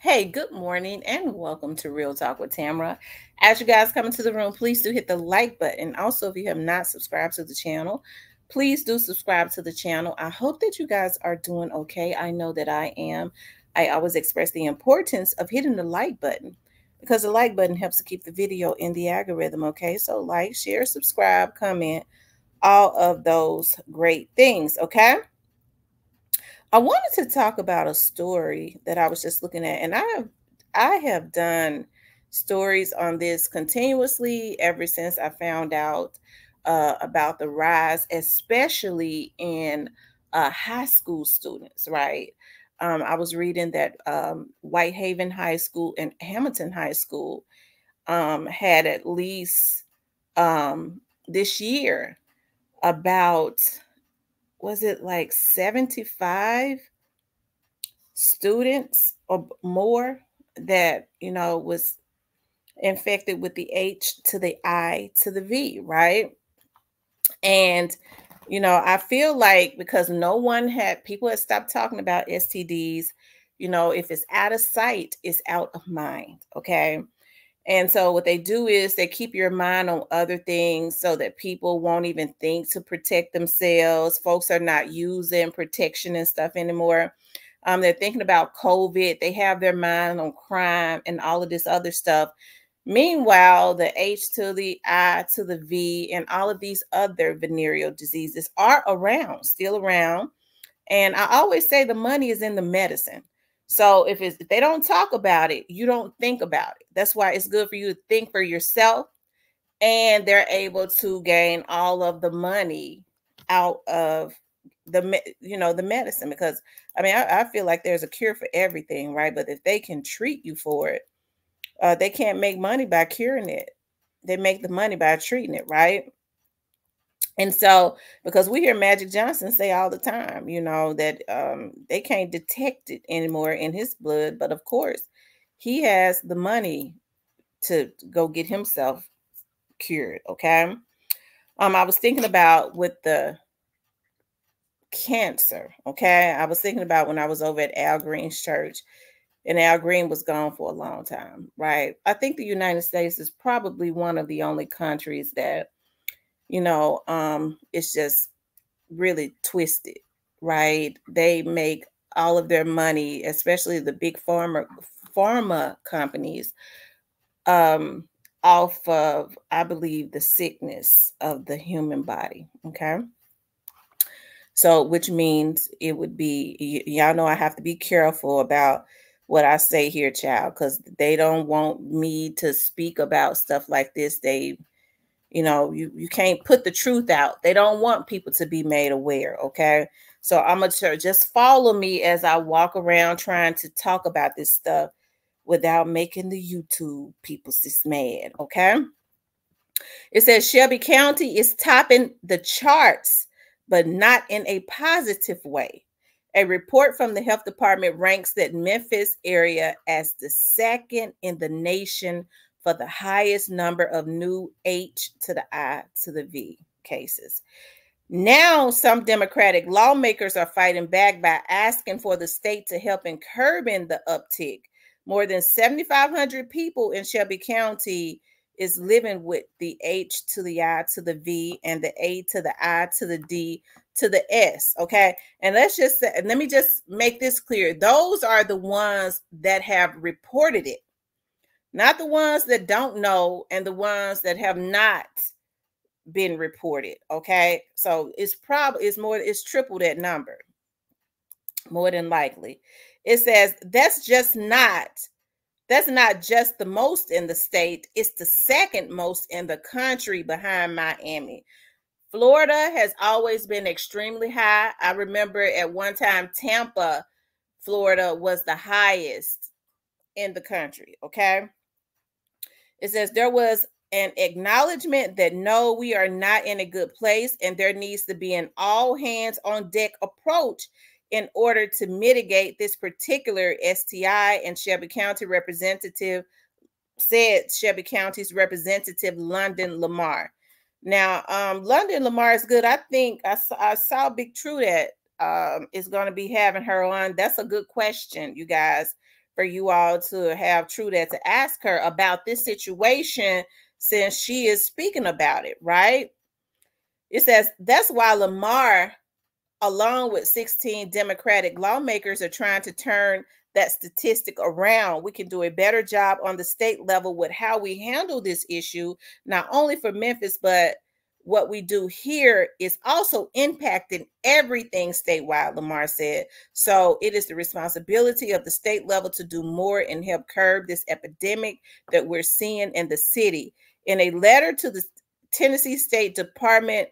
Hey, good morning and welcome to Real Talk with Tamara. As you guys come into the room, please do hit the like button. Also, if you have not subscribed to the channel, please do subscribe to the channel. I hope that you guys are doing okay. I know that I am. I always express the importance of hitting the like button because the like button helps to keep the video in the algorithm, okay? So like, share, subscribe, comment, all of those great things, okay? I wanted to talk about a story that I was just looking at, and I have done stories on this continuously ever since I found out about the rise, especially in high school students. Right? I was reading that Whitehaven High School and Hamilton High School had at least this year about, was it like 75 students or more that was infected with the H+I+V, right? And I feel like because people had stopped talking about STDs, if it's out of sight, it's out of mind, okay? And so what they do is they keep your mind on other things so that people won't even think to protect themselves. Folks are not using protection and stuff anymore. They're thinking about COVID. They have their mind on crime and all of this other stuff. Meanwhile, the H+I+V and all of these other venereal diseases are still around. And I always say the money is in the medicine. So if they don't talk about it, you don't think about it. That's why it's good for you to think for yourself. And they're able to gain all of the money out of the medicine, because I feel like there's a cure for everything, right? But if they can treat you for it, they can't make money by curing it. They make the money by treating it, right? And so, because we hear Magic Johnson say all the time, that they can't detect it anymore in his blood. But of course, he has the money to go get himself cured. Okay. I was thinking about with the cancer. Okay. I was thinking about when I was over at Al Green's church, and Al Green was gone for a long time, right? I think the United States is probably one of the only countries that it's just really twisted, right? They make all of their money, especially the big pharma companies, off of, I believe, the sickness of the human body. Okay. So, which means it would be, y'all know I have to be careful about what I say here, child, because they don't want me to speak about stuff like this. You can't put the truth out. They don't want people to be made aware. Okay. So I'm going to just follow me as I walk around trying to talk about this stuff without making the YouTube people mad. Okay. It says Shelby County is topping the charts, but not in a positive way. A report from the health department ranks that Memphis area as the second in the nation for the highest number of new H+I+V cases. Now, some Democratic lawmakers are fighting back by asking for the state to help in curbing the uptick. More than 7,500 people in Shelby County is living with the H+I+V and the A+I+D to the S. Okay. And let me just make this clear. Those are the ones that have reported it, not the ones that don't know and the ones that have not been reported. Okay. So it's triple that number, more than likely. It says that's not just the most in the state. It's the second most in the country behind Miami. Florida has always been extremely high. I remember at one time, Tampa, Florida was the highest in the country. Okay. It says there was an acknowledgement that no, we are not in a good place, and there needs to be an all hands on deck approach in order to mitigate this particular STI. And Shelby County representative said, Shelby County's representative London Lamar. Now, London Lamar is good. I think I saw Big True that is going to be having her on. That's a good question, you guys. for you all to have Trudette to ask her about this situation, since she is speaking about it, right? It says, that's why Lamar, along with 16 Democratic lawmakers, are trying to turn that statistic around. We can do a better job on the state level with how we handle this issue, not only for Memphis, but what we do here is also impacting everything statewide, Lamar said. So it is the responsibility of the state level to do more and help curb this epidemic that we're seeing in the city. In a letter to the Tennessee State Department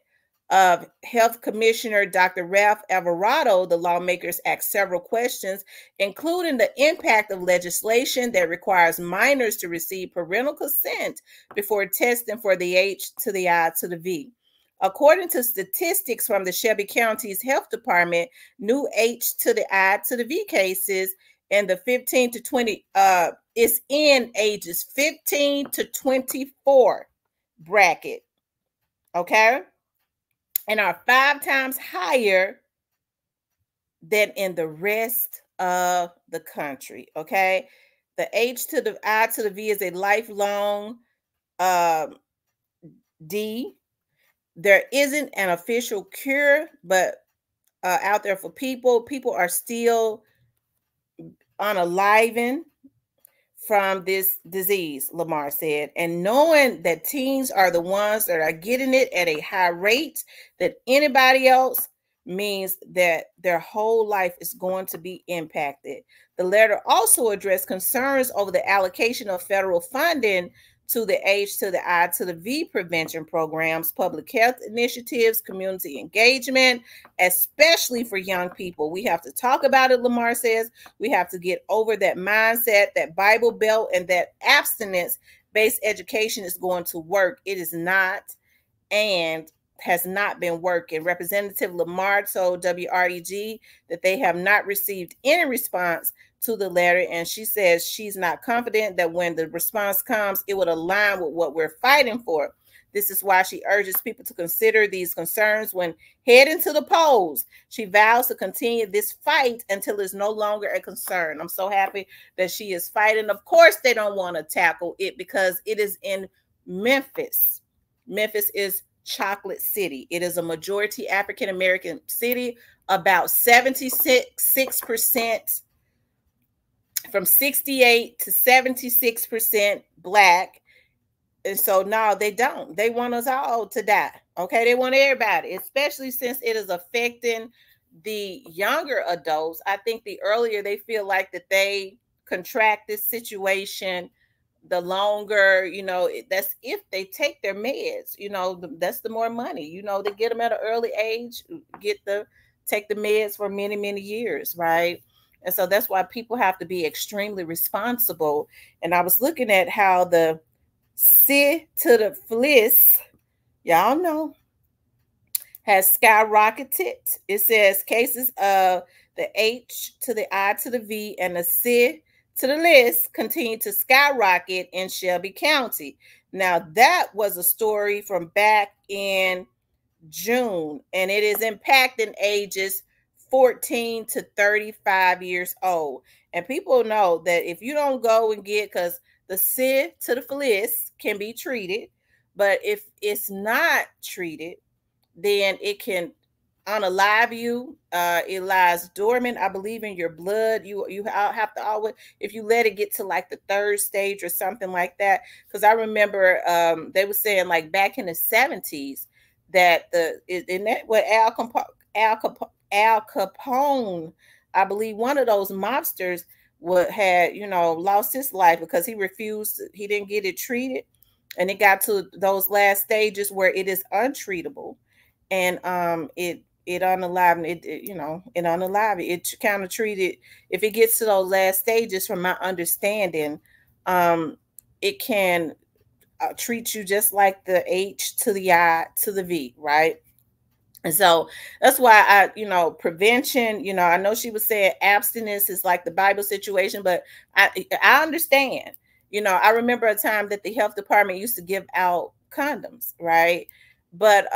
of Health Commissioner Dr. Ralph Alvarado, the lawmakers asked several questions, including the impact of legislation that requires minors to receive parental consent before testing for the H+I+V. According to statistics from the Shelby County's Health Department, new H+I+V cases in the 15 to 20 is in ages 15 to 24 bracket, okay, and are 5 times higher than in the rest of the country, okay? The H+I+V is a lifelong D. There isn't an official cure, but out there for people. People are still unaliving from this disease, Lamar said. And knowing that teens are the ones that are getting it at a high rate than anybody else means that their whole life is going to be impacted. The letter also addressed concerns over the allocation of federal funding to the H+I+V prevention programs, public health initiatives, community engagement, especially for young people. We have to talk about it, Lamar says. We have to get over that mindset, that Bible Belt, and that abstinence-based education is going to work. It is not, and has not been working. Representative Lamar told WREG that they have not received any response to the letter, and she says she's not confident that when the response comes, it would align with what we're fighting for. This is why she urges people to consider these concerns when heading to the polls. She vows to continue this fight until it's no longer a concern. I'm so happy that she is fighting. Of course, they don't want to tackle it because it is in Memphis. Memphis is Chocolate City. It is a majority African-American city, about 76%, from 68 to 76% Black. And so no, they don't. They want us all to die. Okay, they want everybody, especially since it is affecting the younger adults. I think the earlier they feel like that they contract this situation, the longer, you know, that's if they take their meds, you know, that's the more money, you know, they get them at an early age, take the meds for many, many years, right? And so that's why people have to be extremely responsible. And I was looking at how the Syph, y'all know, has skyrocketed. It says cases of the H+I+V and the Syph continue to skyrocket in Shelby County. Now, that was a story from back in June, and it is impacting ages 14 to 35 years old. And people know that if you don't go and get, because the Syph can be treated, but if it's not treated, then it can unalive you. It lies dormant, I believe, in your blood. You have to always, if you let it get to like the 3rd stage or something like that, because I remember they were saying like back in the 70s that isn't that what Al Capone, I believe, one of those mobsters had, you know, lost his life because he didn't get it treated, and it got to those last stages where it is untreatable, and it unalived it, it unalived it kind of treated. If it gets to those last stages, from my understanding, it can treat you just like the H+I+V, right? And so that's why prevention, I know she was saying abstinence is like the Bible situation, but I understand. I remember a time that the health department used to give out condoms, right? But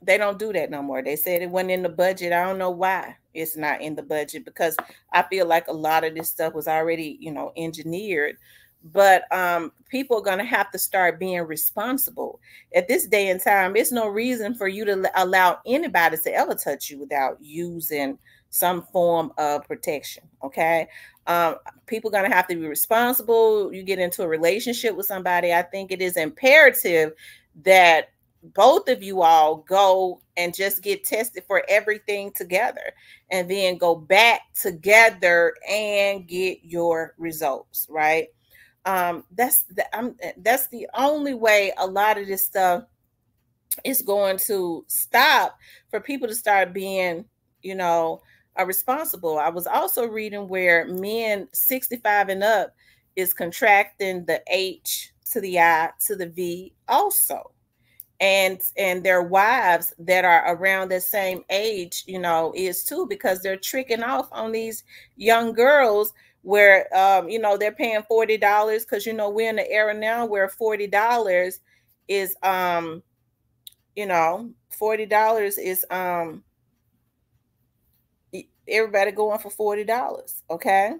they don't do that no more. They said it wasn't in the budget. I don't know why it's not in the budget, because I feel like a lot of this stuff was already, you know, engineered. But people are going to have to start being responsible at this day and time. There's no reason for you to allow anybody to ever touch you without using some form of protection. Okay. People are going to have to be responsible. You get into a relationship with somebody, I think it is imperative that both of you all go and just get tested for everything together, and then go back together and get your results, right? That's the only way a lot of this stuff is going to stop, for people to start being, you know, responsible. I was also reading where men 65 and up is contracting the H to the I to the V also. And their wives that are around the same age, you know, is too, because they're tricking off on these young girls where you know, they're paying $40, because, you know, we're in the era now where $40 is you know, $40 is everybody going for $40. Okay,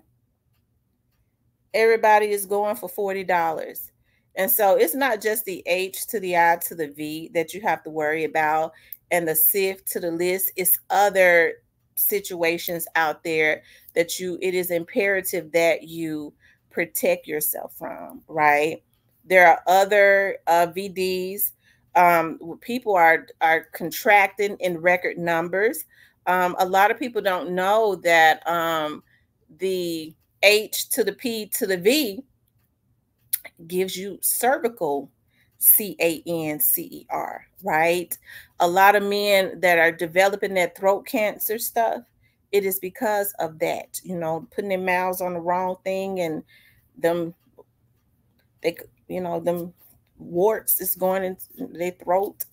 everybody is going for $40. And so it's not just the H to the I to the V that you have to worry about, and the Syph to the list. It's other situations out there that it is imperative that you protect yourself from, right? There are other VDs. People are contracting in record numbers. A lot of people don't know that the H to the P to the V gives you cervical cancer, right? A lot of men that are developing that throat cancer stuff, it is because of that, you know, putting their mouths on the wrong thing, and them, they, you know, them warts is going into their throat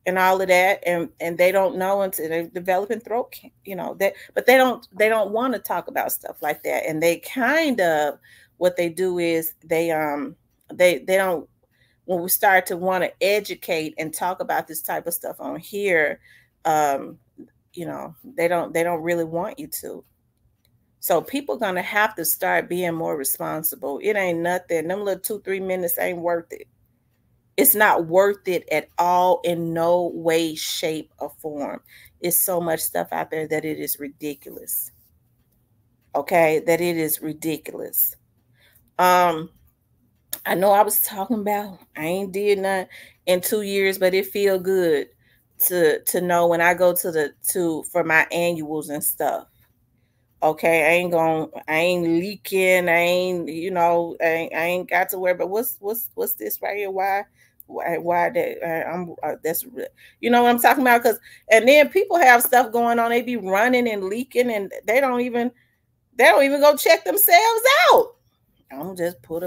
and all of that, and they don't know until they're developing throat, you know, that, but they don't want to talk about stuff like that. And they kind of, what they do is they don't, when we start to want to educate and talk about this type of stuff on here, you know, they don't really want you to. So people gonna have to start being more responsible. It ain't nothing. Them little 2-3 minutes ain't worth it. It's not worth it at all, in no way, shape, or form. It's so much stuff out there that it is ridiculous. Okay, that it is ridiculous. I know I was talking about, I ain't did nothing in 2 years, but it feel good to know when I go for my annuals and stuff. Okay, I ain't leaking, I ain't, you know, I ain't got to worry. But what's this right here? Why that? That's, you know what I'm talking about? Because, and then people have stuff going on, they be running and leaking, and they don't even go check themselves out. I'm just put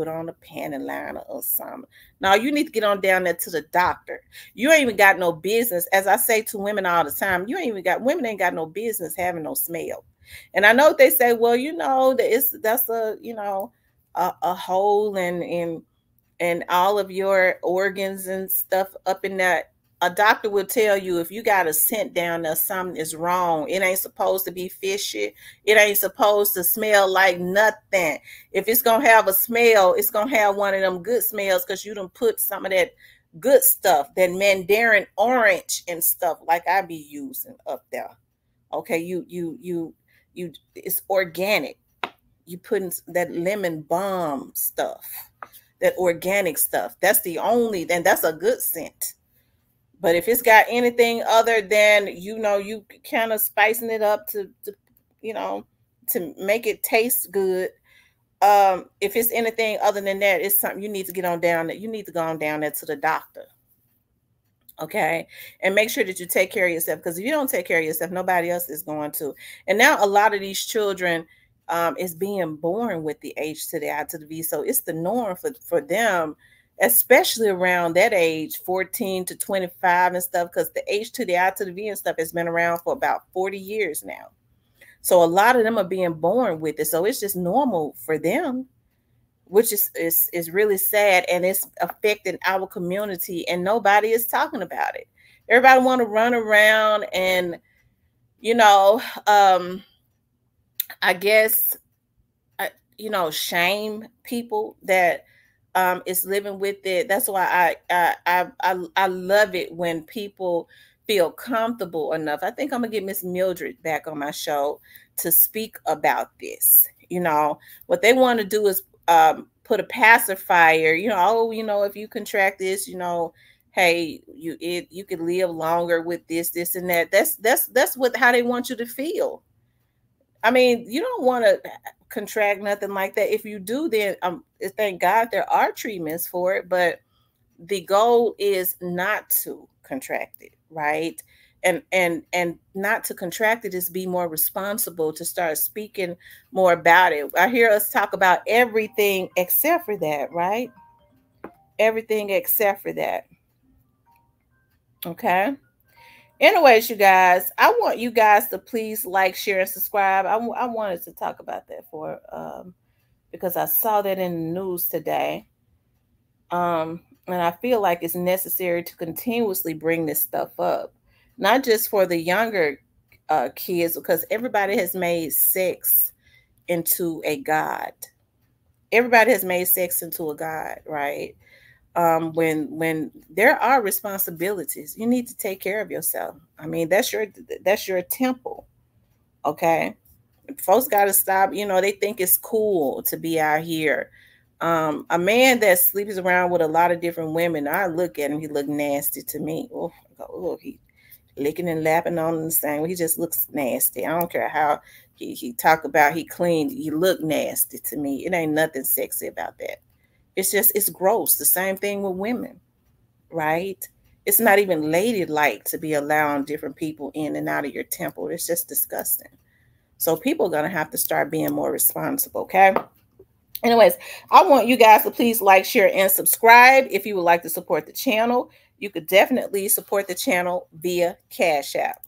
on a panty liner or something. Now you need to get on down there to the doctor. You ain't even got no business. As I say to women all the time, women ain't got no business having no smell. And I know they say, well, you know, that's a, you know, a hole in all of your organs and stuff up in that. A doctor will tell you if you got a scent down there, something is wrong. It ain't supposed to be fishy. It ain't supposed to smell like nothing. If it's going to have a smell, it's going to have one of them good smells, because you done put some of that good stuff, that mandarin orange and stuff like I be using up there. Okay, it's organic. You putting that lemon balm stuff, that organic stuff. That's the only, and that's a good scent. But if it's got anything other than, you know, you kind of spicing it up to, you know, to make it taste good. If it's anything other than that, it's something you need to get on down. You need to go on down there to the doctor. Okay. And make sure that you take care of yourself, because if you don't take care of yourself, nobody else is going to. And now a lot of these children is being born with the H to the I to the V. So it's the norm for them, especially around that age, 14 to 25 and stuff, because the H to the I to the V and stuff has been around for about 40 years now. So a lot of them are being born with it. So it's just normal for them, which is really sad, and it's affecting our community, and nobody is talking about it. Everybody want to run around and, you know, I guess, shame people that is living with it. That's why I love it when people feel comfortable enough. I think I'm gonna get Miss Mildred back on my show to speak about this. What they want to do is put a pacifier. If you contract this, hey, you could live longer with this and that. That's what how they want you to feel. I mean, you don't want to contract nothing like that. If you do, then thank God there are treatments for it, but the goal is not to contract it, right? And not to contract it is be more responsible, to start speaking more about it. I hear us talk about everything except for that, right? Everything except for that. Okay. Anyways, you guys, I want you guys to please like, share, and subscribe. I wanted to talk about that because I saw that in the news today. And I feel like it's necessary to continuously bring this stuff up, not just for the younger kids, because everybody has made sex into a god. Everybody has made sex into a god, right? When there are responsibilities, you need to take care of yourself. I mean, that's your temple. Okay. Folks got to stop. They think it's cool to be out here. A man that sleeps around with a lot of different women, I look at him, he look nasty to me. Oh, he licking and lapping on the same. He just looks nasty. I don't care how he talk about he clean. He look nasty to me. It ain't nothing sexy about that. It's gross. The same thing with women, right? It's not even ladylike to be allowing different people in and out of your temple. It's just disgusting. So people are going to have to start being more responsible, okay? Anyways, I want you guys to please like, share, and subscribe. If you would like to support the channel, you could definitely support the channel via Cash App.